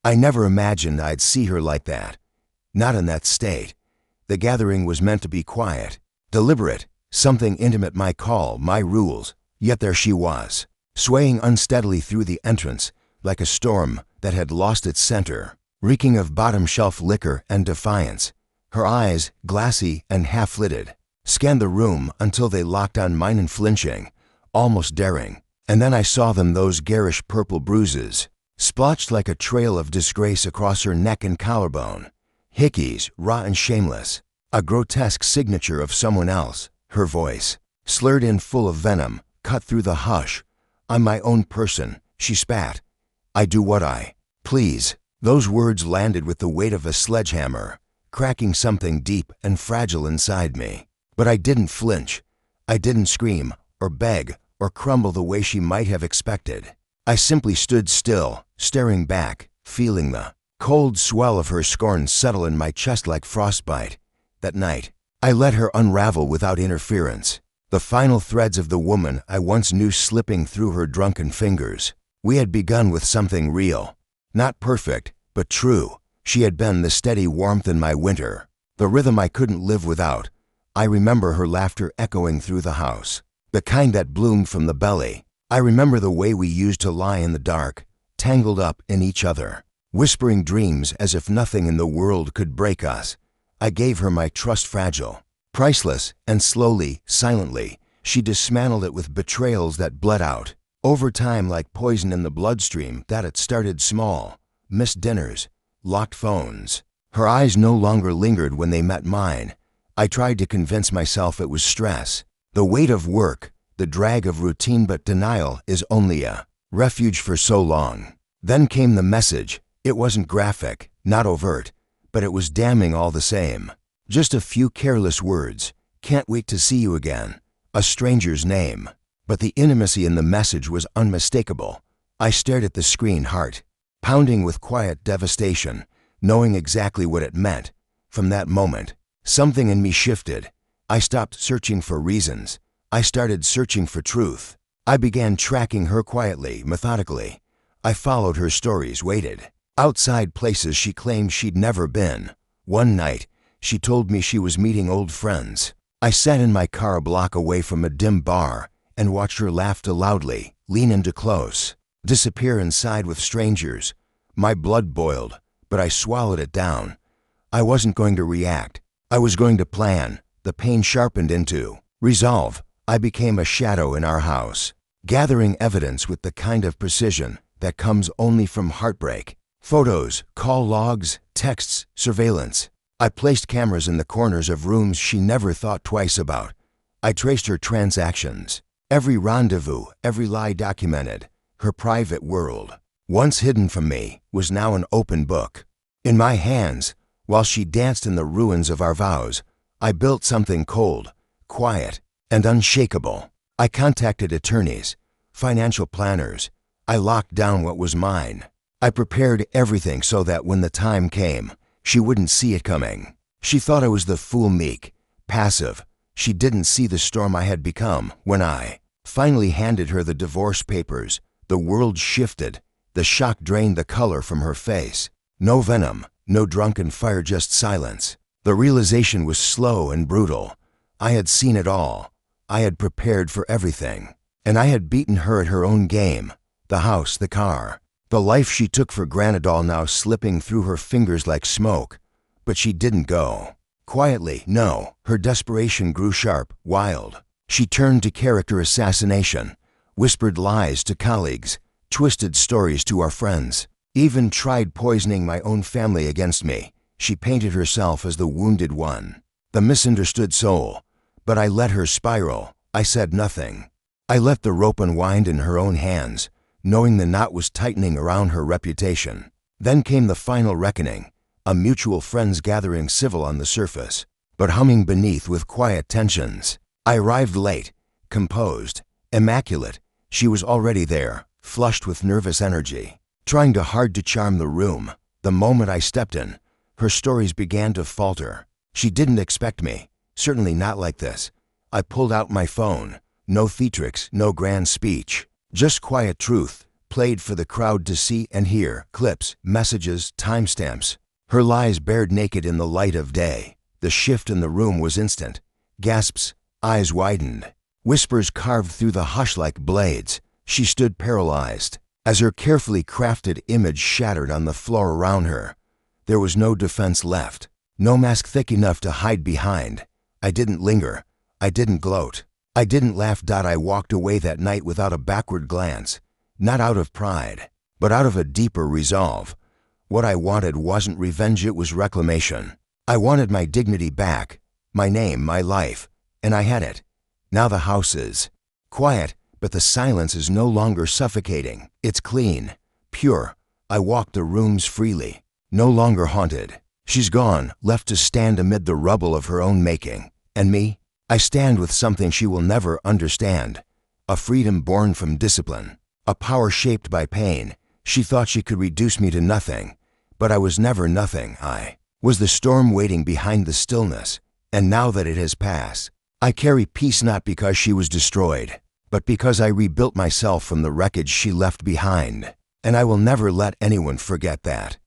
I never imagined I'd see her like that. Not in that state. The gathering was meant to be quiet, deliberate, something intimate my call, my rules, yet there she was, swaying unsteadily through the entrance like a storm that had lost its center, reeking of bottom-shelf liquor and defiance. Her eyes, glassy and half-lidded, scanned the room until they locked on mine unflinching, almost daring. And then I saw them, those garish purple bruises, splotched like a trail of disgrace across her neck and collarbone. Hickeys, raw and shameless, a grotesque signature of someone else. Her voice, slurred in full of venom, cut through the hush. "I'm my own person," she spat. "I do what I please." Those words landed with the weight of a sledgehammer, cracking something deep and fragile inside me. But I didn't flinch. I didn't scream, or beg, or crumble the way she might have expected. I simply stood still, staring back, feeling the cold swell of her scorn settle in my chest like frostbite. That night, I let her unravel without interference, the final threads of the woman I once knew slipping through her drunken fingers. We had begun with something real. Not perfect, but true. She had been the steady warmth in my winter, the rhythm I couldn't live without. I remember her laughter echoing through the house, the kind that bloomed from the belly. I remember the way we used to lie in the dark, tangled up in each other, whispering dreams as if nothing in the world could break us. I gave her my trust, fragile, priceless, and slowly, silently, she dismantled it with betrayals that bled out over time like poison in the bloodstream. That it started small, missed dinners, locked phones. Her eyes no longer lingered when they met mine. I tried to convince myself it was stress, the weight of work, the drag of routine, but denial is only a refuge for so long. Then came the message. It wasn't graphic, not overt, but it was damning all the same. Just a few careless words. "Can't wait to see you again." A stranger's name. But the intimacy in the message was unmistakable. I stared at the screen, heart pounding with quiet devastation, knowing exactly what it meant. From that moment, something in me shifted. I stopped searching for reasons. I started searching for truth. I began tracking her quietly, methodically. I followed her stories, waited outside places she claimed she'd never been. One night, she told me she was meeting old friends. I sat in my car a block away from a dim bar and watched her laugh loudly, lean into close, disappear inside with strangers. My blood boiled, but I swallowed it down. I wasn't going to react. I was going to plan. The pain sharpened into resolve. I became a shadow in our house, gathering evidence with the kind of precision that comes only from heartbreak. Photos, call logs, texts, surveillance. I placed cameras in the corners of rooms she never thought twice about. I traced her transactions, every rendezvous, every lie documented. Her private world, once hidden from me, was now an open book. In my hands, while she danced in the ruins of our vows, I built something cold, quiet, and unshakable. I contacted attorneys, financial planners. I locked down what was mine. I prepared everything so that when the time came, she wouldn't see it coming. She thought I was the fool, meek, passive. She didn't see the storm I had become. When I finally handed her the divorce papers, the world shifted. The shock drained the color from her face. No venom, no drunken fire, just silence. The realization was slow and brutal. I had seen it all. I had prepared for everything. And I had beaten her at her own game. The house, the car, the life she took for granted, all now slipping through her fingers like smoke. But she didn't go quietly, no. Her desperation grew sharp, wild. She turned to character assassination, whispered lies to colleagues, twisted stories to our friends, even tried poisoning my own family against me. She painted herself as the wounded one, the misunderstood soul. But I let her spiral. I said nothing. I let the rope unwind in her own hands, knowing the knot was tightening around her reputation. Then came the final reckoning, a mutual friends gathering, civil on the surface, but humming beneath with quiet tensions. I arrived late, composed, immaculate. She was already there, flushed with nervous energy, trying hard to charm the room. The moment I stepped in, her stories began to falter. She didn't expect me, certainly not like this. I pulled out my phone. No theatrics, no grand speech, just quiet truth, played for the crowd to see and hear, clips, messages, timestamps. Her lies bared naked in the light of day. The shift in the room was instant. Gasps, eyes widened. Whispers carved through the hush like blades. She stood paralyzed, as her carefully crafted image shattered on the floor around her. There was no defense left, no mask thick enough to hide behind. I didn't linger. I didn't gloat. I didn't laugh. I walked away that night without a backward glance, not out of pride, but out of a deeper resolve. What I wanted wasn't revenge, it was reclamation. I wanted my dignity back, my name, my life, and I had it. Now the house is quiet, but the silence is no longer suffocating. It's clean, pure. I walk the rooms freely, no longer haunted. She's gone, left to stand amid the rubble of her own making. And me? I stand with something she will never understand. A freedom born from discipline, a power shaped by pain. She thought she could reduce me to nothing, but I was never nothing. I was the storm waiting behind the stillness, and now that it has passed, I carry peace not because she was destroyed, but because I rebuilt myself from the wreckage she left behind. And I will never let anyone forget that.